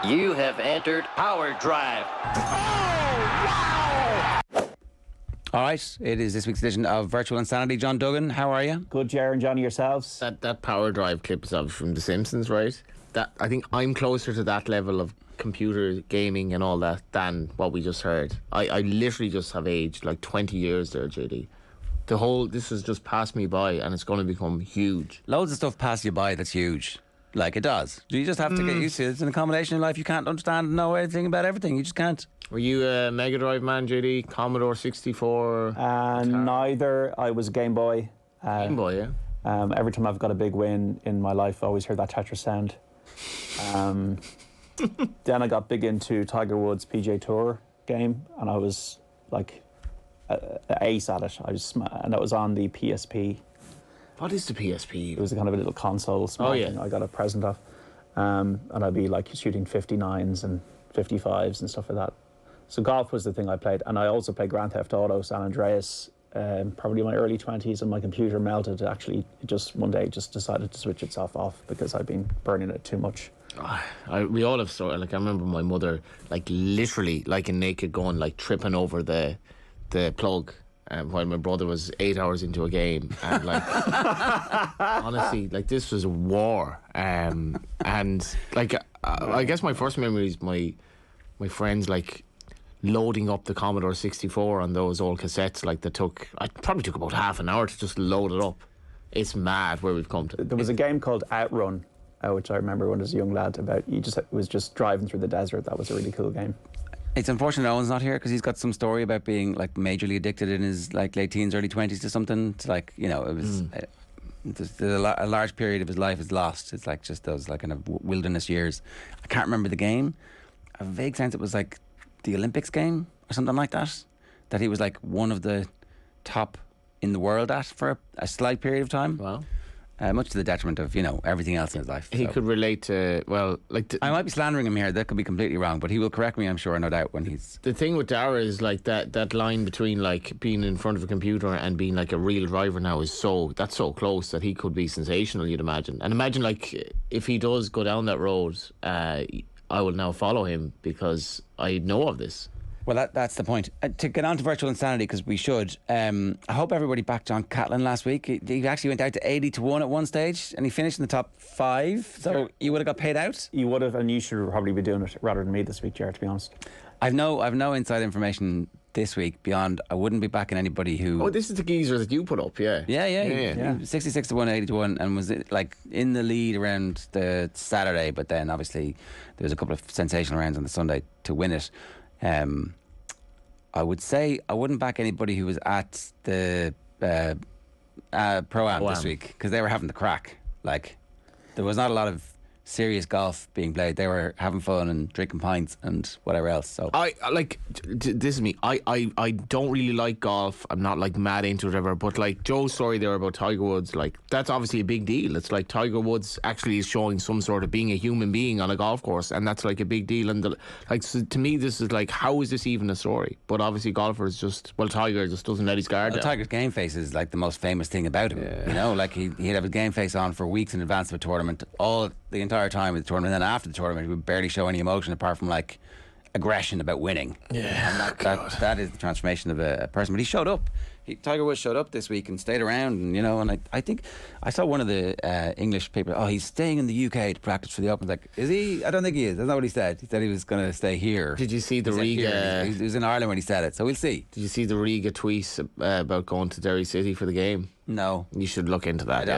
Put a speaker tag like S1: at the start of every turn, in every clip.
S1: You have entered Power Drive.
S2: All right, it is this week's edition of Virtual Insanity. John Duggan, how are you?
S3: Good, Ger and Johnny, yourselves?
S4: That Power Drive clip is obviously from The Simpsons, right? That I think I'm closer to that level of computer gaming and all that than what we just heard. I literally just have aged like 20 years there, JD. This has just passed me by and it's going to become huge.
S2: Loads of stuff pass you by that's huge. Like it does. You just have to get used to it. It's an accommodation in life. You can't understand and know everything about everything. You just can't.
S4: Were you a Mega Drive man, JD? Commodore 64?
S3: Neither. I was a Game Boy.
S4: Game Boy, yeah.
S3: Every time I've got a big win in my life, I always hear that Tetris sound. Then I got big into Tiger Woods' PGA Tour game, and I was like ace at it. And that was on the PSP.
S4: What is the PSP?
S3: It was a kind of a little console, small thing I got a present of. And I'd be like shooting 59s and 55s and stuff like that. So golf was the thing I played, and I also played Grand Theft Auto, San Andreas, probably in my early 20s, and my computer melted. Actually, it just one day just decided to switch itself off because I'd been burning it too much.
S4: We all have sort of, like, I remember my mother, like, literally, like a naked gun, like, tripping over the plug while my brother was 8 hours into a game. And, like, honestly, like, this was a war. And, like, I guess my first memory is my friends, like, loading up the Commodore 64 on those old cassettes. Like, it probably took about half an hour to just load it up. It's mad where we've come to.
S3: There was a game called Outrun, which I remember when I was a young lad, about was just driving through the desert. That was a really cool game.
S2: It's unfortunate Owen's not here because he's got some story about being like majorly addicted in his like late teens, early 20s to something. To, like, you know, it was a large period of his life is lost. It's like just those like kind of wilderness years. I can't remember the game. I have a vague sense it was like the Olympics game or something like that. That he was like one of the top in the world at for a slight period of time.
S4: Wow.
S2: Much to the detriment of, you know, everything else in his life.
S4: He could relate to, well, like...
S2: I might be slandering him here. That could be completely wrong, but he will correct me, I'm sure, no doubt, when he's...
S4: The thing with Dara is, like, that line between, like, being in front of a computer and being, like, a real driver now is that's so close that he could be sensational, you'd imagine. And imagine, like, if he does go down that road, I will now follow him because I know of this.
S2: Well, that's the point. To get on to Virtual Insanity, because we should, I hope everybody backed John Catlin last week. He actually went out to 80-1 at one stage, and he finished in the top 5, so you would have got paid out?
S3: You would have, and you should probably be doing it rather than me this week, Jared, to be honest.
S2: I've no inside information this week beyond I wouldn't be backing anybody who...
S4: Oh, this is the geezer that you put up, yeah.
S2: Yeah. 66-1, 80-1, and was like in the lead around the Saturday, but then obviously there was a couple of sensational rounds on the Sunday to win it. I would say I wouldn't back anybody who was at the Pro-Am this week because they were having the crack. Like, there was not a lot of serious golf being played. They were having fun and drinking pints and whatever else. So
S4: this is me. I don't really like golf. I'm not like mad into it or whatever. But like Joe's story there about Tiger Woods, like that's obviously a big deal. It's like Tiger Woods actually is showing some sort of being a human being on a golf course, and that's like a big deal. And so to me, this is like, how is this even a story? But obviously, golfers Tiger just doesn't let his guard down.
S2: Tiger's game face is like the most famous thing about him. Yeah. You know, like he'd have his game face on for weeks in advance of a tournament, the entire time of the tournament. And then after the tournament, he would barely show any emotion apart from like aggression about winning.
S4: Yeah,
S2: and that is the transformation of a person. But he showed up. Tiger Woods showed up this week and stayed around, and you know, and I think I saw one of the English people. Oh, he's staying in the UK to practice for the Open. Like, is he? I don't think he is. That's not what he said. He said he was going to stay here.
S4: Did you see the Riga?
S2: He was in Ireland when he said it, so we'll see.
S4: Did you see the Riga tweets about going to Derry City for the game?
S2: No.
S4: You should look into that.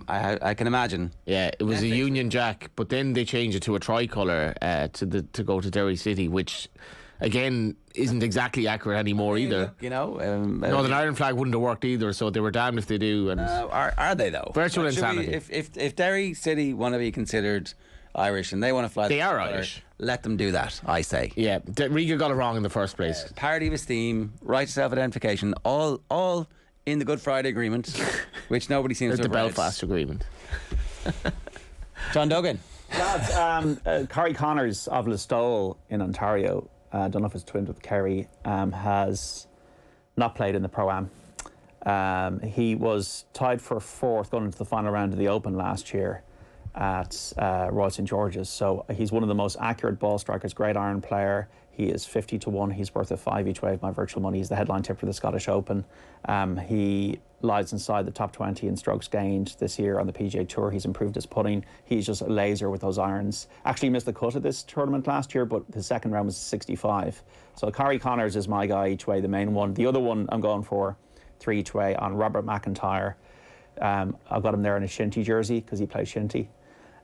S2: I can imagine.
S4: Yeah, it was a Union Jack, but then they changed it to a tricolour to go to Derry City, which again isn't exactly accurate anymore either.
S2: You know,
S4: Northern Ireland flag wouldn't have worked either, so they were damned if they do. And
S2: are they though?
S4: Virtual insanity.
S2: If Derry City want to be considered Irish and they want to fly,
S4: they are Irish.
S2: Let them do that, I say.
S4: Yeah, Riga got it wrong in the first place.
S2: Parity of esteem, right to self-identification, all in the Good Friday Agreement, which nobody seems to have
S4: the Belfast Agreement.
S2: John Duggan.
S3: Lads, Corey Connors of Listowel in Ontario, I don't know if it's twinned with Kerry, has not played in the Pro-Am. He was tied for 4th going into the final round of the Open last year, at Royal St George's. So he's one of the most accurate ball strikers, great iron player. He is 50-1. He's worth a 5 each way of my virtual money. He's the headline tip for the Scottish Open. He lies inside the top 20 in strokes gained this year on the PGA Tour. He's improved his putting. He's just a laser with those irons. Actually missed the cut at this tournament last year, but his second round was 65. So Corey Connors is my guy each way, the main one. The other one I'm going for 3 each way on Robert McIntyre. I've got him there in a Shinty jersey because he plays Shinty.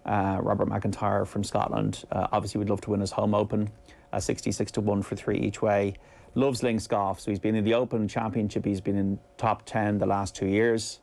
S3: Robert McIntyre from Scotland. Obviously would love to win his home open. 66-1 for 3 each way. Loves links golf, so he's been in the Open Championship. He's been in top 10 the last 2 years.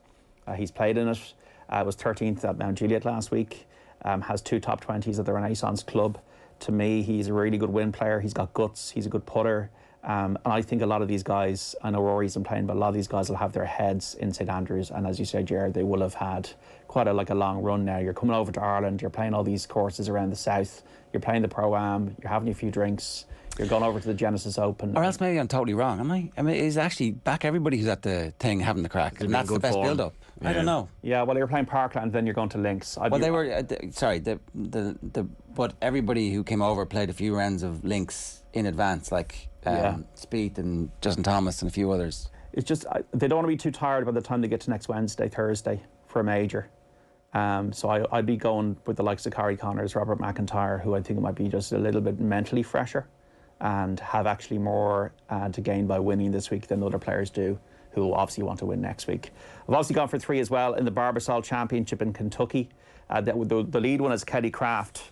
S3: He's played in it. Was 13th at Mount Juliet last week. Has 2 top 20s at the Renaissance Club. To me, he's a really good win player. He's got guts. He's a good putter. And I think a lot of these guys, I know Rory isn't playing, but a lot of these guys will have their heads in St Andrews. And as you said, Jared, they will have had quite a long run now. You're coming over to Ireland. You're playing all these courses around the south. You're playing the Pro-Am. You're having a few drinks. You're going over to the Genesis Open.
S2: Or else maybe I'm totally wrong, am I? I mean, is actually back everybody who's at the thing having the crack. And that's the best build-up. Yeah. I don't know.
S3: Yeah, well, you're playing Parkland, then you're going to Links.
S2: They were, but everybody who came over played a few rounds of Links in advance, like Spieth and Justin Thomas and a few others.
S3: It's just, they don't want to be too tired by the time they get to next Wednesday, Thursday for a major. So I'd be going with the likes of Corey Connors, Robert McIntyre, who I think might be just a little bit mentally fresher and have actually more to gain by winning this week than other players do, who will obviously want to win next week. I've obviously gone for 3 as well in the Barbasol Championship in Kentucky. The lead one is Kelly Craft,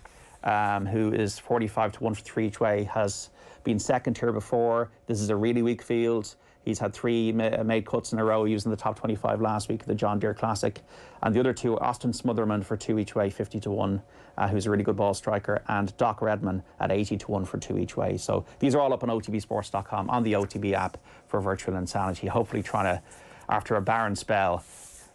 S3: who is 45-1 for 3 each way, has been second here before. This is a really weak field. He's had 3 made cuts in a row using the top 25 last week at the John Deere Classic. And the other 2 are Austin Smotherman for 2 each way, 50-1, who's a really good ball striker, and Doc Redman at 80-1 for 2 each way. So these are all up on OTBSports.com on the OTB app for virtual insanity. Hopefully trying to, after a barren spell,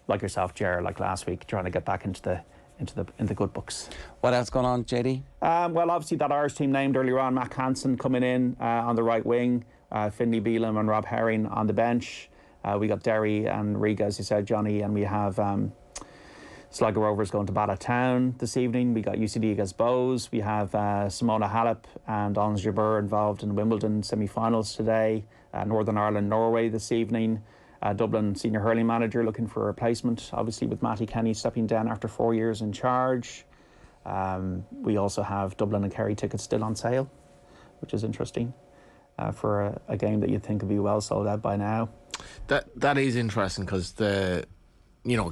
S3: like yourself, Ger, like last week, trying to get back into the good books.
S2: What else going on, JD?
S3: Well, obviously that Irish team named earlier on, Matt Hansen coming in on the right wing. Finlay Beelum and Rob Herring on the bench. We got Derry and Riga, as you said, Johnny, and we have Sligo Rovers going to Ballatown this evening. We got UCD against Bows. We have Simona Halep and Ons Jabeur involved in Wimbledon semi-finals today. Northern Ireland, Norway this evening. Dublin senior hurling manager looking for a replacement, obviously with Matty Kenny stepping down after 4 years in charge. We also have Dublin and Kerry tickets still on sale, which is interesting. For a game that you'd think would be well sold out by now.
S4: That is interesting because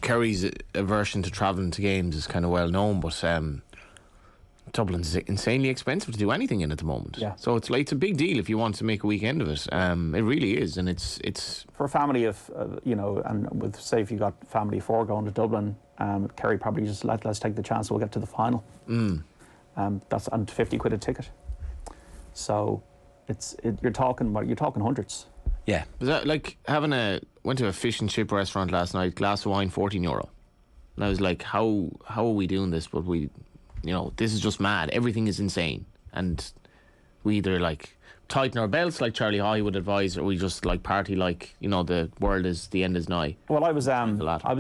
S4: Kerry's aversion to travelling to games is kind of well known, but Dublin's insanely expensive to do anything in at the moment.
S3: Yeah.
S4: So it's a big deal if you want to make a weekend of it. It really is, and it's
S3: for a family of and with say if you got family of 4 going to Dublin, Kerry probably just let's take the chance we'll get to the final. That's and 50 quid a ticket. So. You're talking hundreds.
S2: Yeah.
S4: Was that like went to a fish and chip restaurant last night, glass of wine, €14. And I was like, how are we doing this? But this is just mad. Everything is insane. And we either tighten our belts like Charlie High would advise, or we just party the world is, the end is nigh.
S3: Well, I was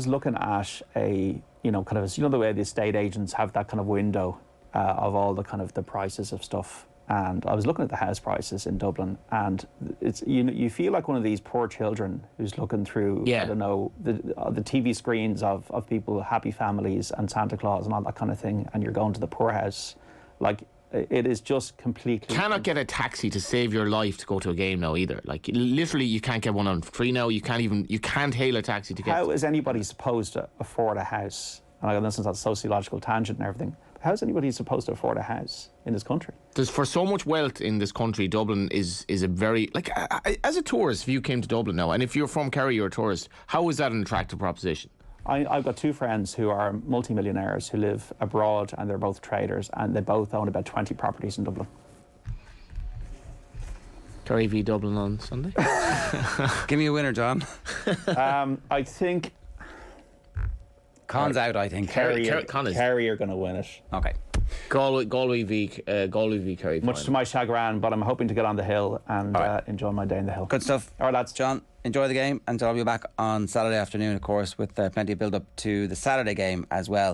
S3: looking at a, the way the estate agents have that kind of window of all the kind of the prices of stuff. And I was looking at the house prices in Dublin, and it's you feel like one of these poor children who's looking through I don't know the TV screens of people, happy families, and Santa Claus and all that kind of thing, and you're going to the poorhouse, it is just completely.
S4: Cannot get a taxi to save your life to go to a game now either. Literally, you can't get one on free now. You can't hail a taxi to get.
S3: How is anybody supposed to afford a house? And I listen to that sociological tangent and everything. How is anybody supposed to afford a house in this country?
S4: There's for so much wealth in this country. Dublin is a very as a tourist. If you came to Dublin now, and if you're from Kerry, you're a tourist. How is that an attractive proposition?
S3: I've got 2 friends who are multimillionaires who live abroad, and they're both traders, and they both own about 20 properties in Dublin.
S4: Kerry v Dublin on Sunday.
S2: Give me a winner, John.
S3: I think.
S2: Con's out, I think.
S3: Kerry are going to win it.
S2: Okay.
S4: Galway v Kerry.
S3: Much to my chagrin, but I'm hoping to get on the hill and enjoy my day in the hill.
S2: Good stuff.
S3: All right, lads.
S2: John, enjoy the game, and I'll be back on Saturday afternoon, of course, with plenty of build-up to the Saturday game as well.